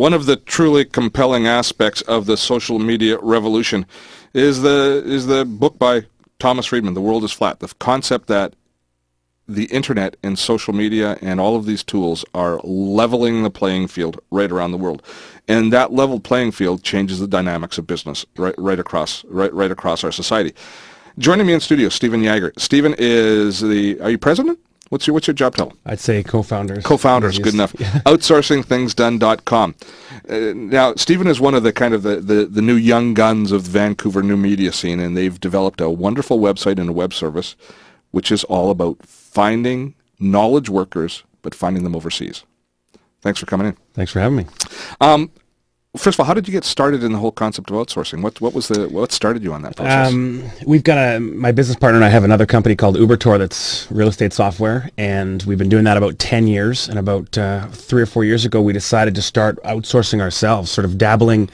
One of the truly compelling aspects of the social media revolution is the book by Thomas Friedman, The World is Flat. The concept that the internet and social media and all of these tools are leveling the playing field right around the world. And that level playing field changes the dynamics of business right across our society. Joining me in studio, Stephen Yager. Stephen is are you president? What's your job title? I'd say co-founders. Co-founders, good enough. OutsourcingThingsDone.com. Now, Stephen is one of the new young guns of the Vancouver new media scene, and they've developed a wonderful website and a web service, which is all about finding knowledge workers, but finding them overseas. Thanks for coming in. Thanks for having me. First of all, how did you get started in the whole concept of outsourcing? What started you on that process? We've got my business partner and I have another company called Ubertor that's real estate software, and we've been doing that about 10 years. And about 3 or 4 years ago, we decided to start outsourcing ourselves, sort of dabbling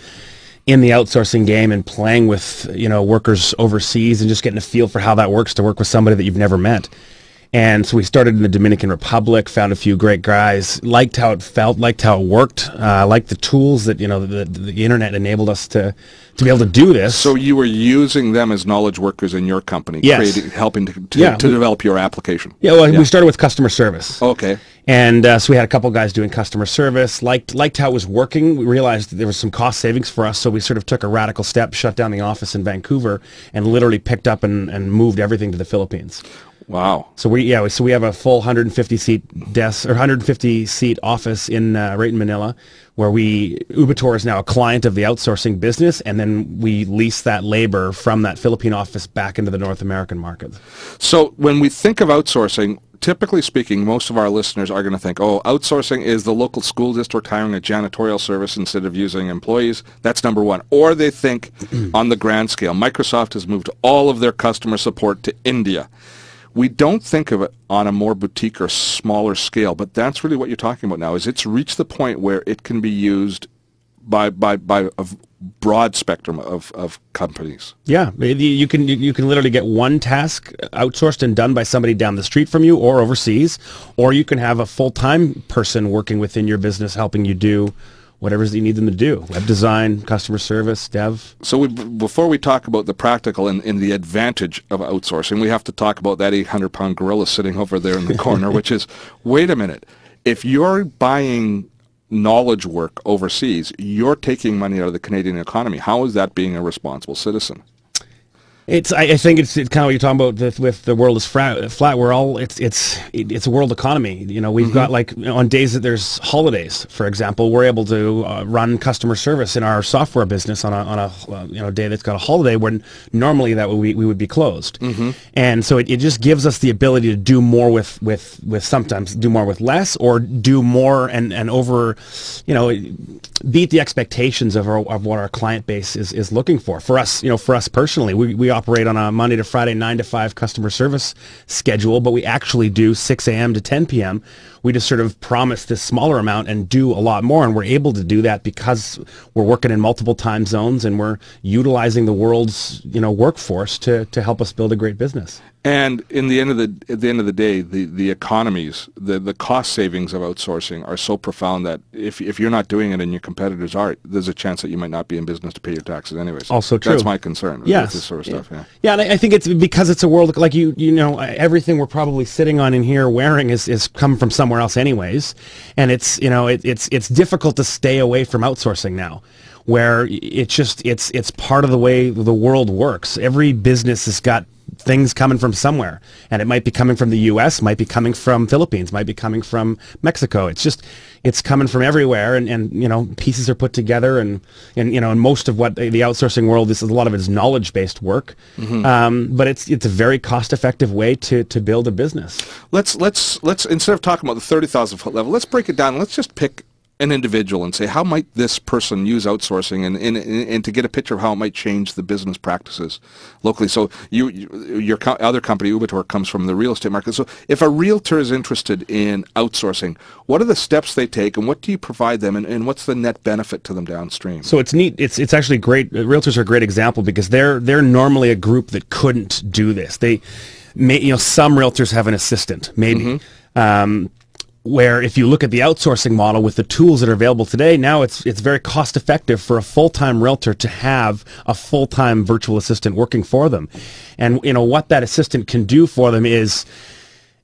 in the outsourcing game and playing with workers overseas and just getting a feel for how that works to work with somebody that you've never met. And so we started in the Dominican Republic, found a few great guys, liked how it felt, liked how it worked, liked the tools that the internet enabled us to be able to do this. So you were using them as knowledge workers in your company, yes, helping to develop your application. Yeah, well, we started with customer service. Okay. And so we had a couple guys doing customer service, liked how it was working. We realized that there was some cost savings for us, so we sort of took a radical step, shut down the office in Vancouver, and literally picked up and moved everything to the Philippines. Wow. So we have a full 150 seat office in right in Manila, where Ubertor is now a client of the outsourcing business, and then we lease that labor from that Philippine office back into the North American market. So when we think of outsourcing, typically speaking, most of our listeners are going to think, oh, outsourcing is the local school district hiring a janitorial service instead of using employees. That's number one. Or they think on the grand scale, Microsoft has moved all of their customer support to India. We don't think of it on a more boutique or smaller scale, but that's really what you're talking about now, is it's reached the point where it can be used by a broad spectrum of companies. Yeah, you can literally get one task outsourced and done by somebody down the street from you or overseas, or you can have a full-time person working within your business helping you do whatever you need them to do. Web design, customer service, dev. So before we talk about the practical and the advantage of outsourcing, we have to talk about that 800-pound gorilla sitting over there in the corner, which is, wait a minute, if you're buying knowledge work overseas, you're taking money out of the Canadian economy. How is that being a responsible citizen? I think it's kind of what you're talking about with the world is flat. We're all it's a world economy. We've got on days that there's holidays, for example, we're able to run customer service in our software business on a day that's got a holiday when normally we would be closed. And so it just gives us the ability to do more with sometimes do more with less, or do more and over beat the expectations of what our client base is looking for. For us personally, we operate on a Monday to Friday 9 to 5 customer service schedule, but we actually do 6 a.m. to 10 p.m. We just sort of promise this smaller amount and do a lot more, and we're able to do that because we're working in multiple time zones and we're utilizing the world's workforce to help us build a great business. And at the end of the day, the economies, the cost savings of outsourcing are so profound that if you're not doing it and your competitors are, there's a chance that you might not be in business to pay your taxes anyways. Also true. That's my concern. Yes. With this sort of stuff. Yeah, and I think it's because it's a world like everything we're probably sitting on in here wearing is come from somewhere else anyways, and it's difficult to stay away from outsourcing now, where it's part of the way the world works. Every business has got things coming from somewhere, and it might be coming from the U.S., might be coming from Philippines, might be coming from Mexico. It's coming from everywhere, and pieces are put together, and most of what the outsourcing world is, a lot of it is knowledge-based work, but it's a very cost-effective way to build a business. Let's instead of talking about the 30,000-foot level, let's break it down. Let's just pick an individual and say, how might this person use outsourcing, and to get a picture of how it might change the business practices locally. So your other company, Ubertor, comes from the real estate market. So if a realtor is interested in outsourcing, what are the steps they take, and what do you provide them, and what's the net benefit to them downstream? So it's neat. It's actually great. Realtors are a great example because they're normally a group that couldn't do this. Some realtors have an assistant, maybe. where if you look at the outsourcing model with the tools that are available today, now it's very cost effective for a full-time realtor to have a full-time virtual assistant working for them. And what that assistant can do for them is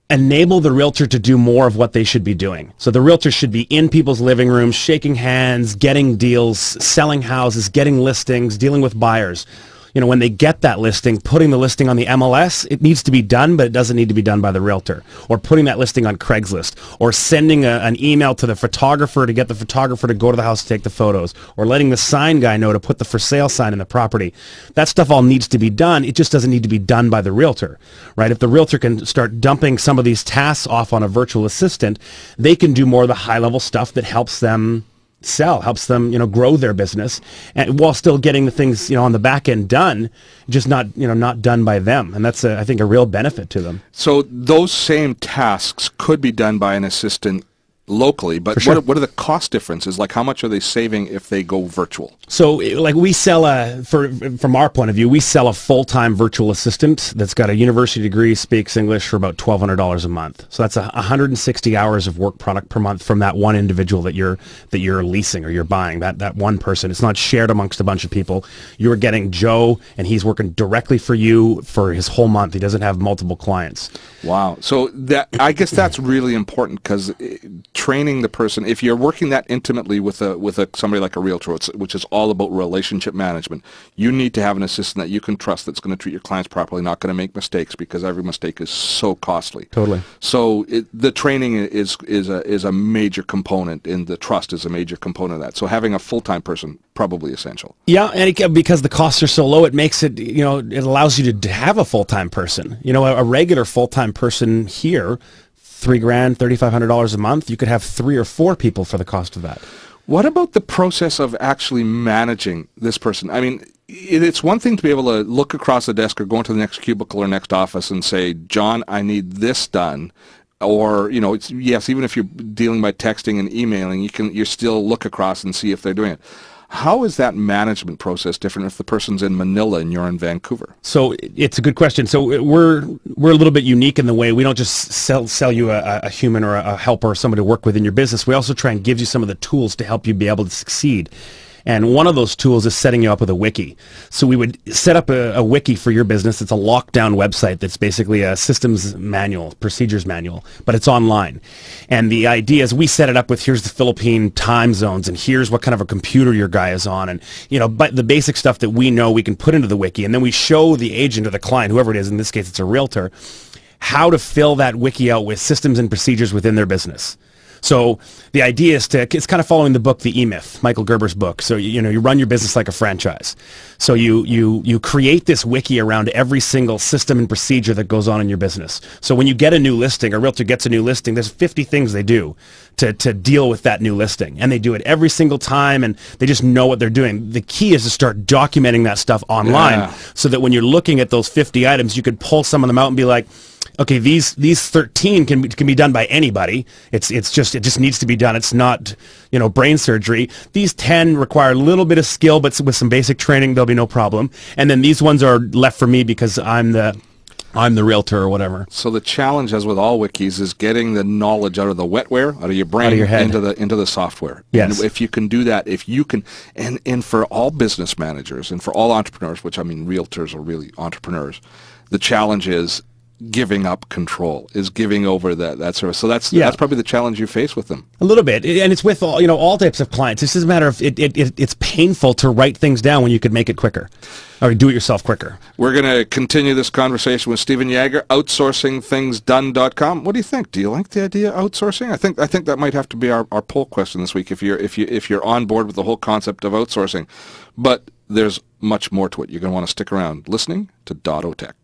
enable the realtor to do more of what they should be doing. So the realtor should be in people's living rooms, shaking hands, getting deals, selling houses, getting listings, dealing with buyers. When they get that listing, putting the listing on the MLS, it needs to be done, but it doesn't need to be done by the realtor. Or putting that listing on Craigslist. Or sending an email to the photographer to get the photographer to go to the house to take the photos. Or letting the sign guy know to put the for sale sign in the property. That stuff all needs to be done. It just doesn't need to be done by the realtor, right? If the realtor can start dumping some of these tasks off on a virtual assistant, they can do more of the high-level stuff that helps them sell, helps them, grow their business, and while still getting the things, on the back end done, just not done by them. And that's, I think, a real benefit to them. So those same tasks could be done by an assistant locally, but sure. what are the cost differences? Like, how much are they saving if they go virtual? So, like, we sell from our point of view, we sell a full-time virtual assistant that's got a university degree, speaks English, for about $1,200 a month. So that's 160 hours of work product per month from that one individual that you're leasing or you're buying. That one person. It's not shared amongst a bunch of people. You're getting Joe, and he's working directly for you for his whole month. He doesn't have multiple clients. Wow. So I guess that's really important, because training the person, if you're working that intimately with somebody like a realtor, which is all about relationship management, you need to have an assistant that you can trust that's going to treat your clients properly, not going to make mistakes, because every mistake is so costly. Totally. So the training is a major component, and the trust is a major component of that. So having a full-time person, probably essential. Yeah, and because the costs are so low, it makes it, it allows you to have a full-time person. A regular full-time person here, $3,000, $3,500 a month, you could have 3 or 4 people for the cost of that. What about the process of actually managing this person? I mean, it's one thing to be able to look across the desk or go into the next cubicle or next office and say, John, I need this done. Or, yes, even if you're dealing by texting and emailing, you still look across and see if they're doing it. How is that management process different if the person's in Manila and you're in Vancouver? So it's a good question. So we're a little bit unique in the way we don't just sell you a human or a helper or somebody to work with in your business. We also try and give you some of the tools to help you be able to succeed. And one of those tools is setting you up with a wiki. So we would set up a wiki for your business. It's a lockdown website that's basically a systems manual, procedures manual, but it's online. And the idea is we set it up with, here's the Philippine time zones, and here's what kind of a computer your guy is on, and but the basic stuff that we know we can put into the wiki, and then we show the agent or the client, whoever it is, in this case it's a realtor, how to fill that wiki out with systems and procedures within their business. So the idea is it's kind of following the book, The E-Myth, Michael Gerber's book. So, you run your business like a franchise. So you create this wiki around every single system and procedure that goes on in your business. So when you get a new listing, a realtor gets a new listing, there's 50 things they do to deal with that new listing. And they do it every single time, and they just know what they're doing. The key is to start documenting that stuff online, so that when you're looking at those 50 items, you could pull some of them out and be like, okay, these 13 can be done by anybody. It just needs to be done. It's not, brain surgery. These 10 require a little bit of skill, but with some basic training, there'll be no problem. And then these ones are left for me because I'm the realtor or whatever. So the challenge, as with all wikis, is getting the knowledge out of the wetware, out of your brain, out of your head, into the software. Yes. And if you can do that, and for all business managers and for all entrepreneurs, which I mean realtors are really entrepreneurs, the challenge is giving up control, is giving over that service. So that's probably the challenge you face with them. A little bit, and it's with all types of clients. This is a matter of it's painful to write things down when you could make it quicker, or do it yourself quicker. We're going to continue this conversation with Stephen Yager, outsourcingthingsdone.com. What do you think? Do you like the idea of outsourcing? I think that might have to be our poll question this week, if you're on board with the whole concept of outsourcing. But there's much more to it. You're going to want to stick around listening to Dotto Tech.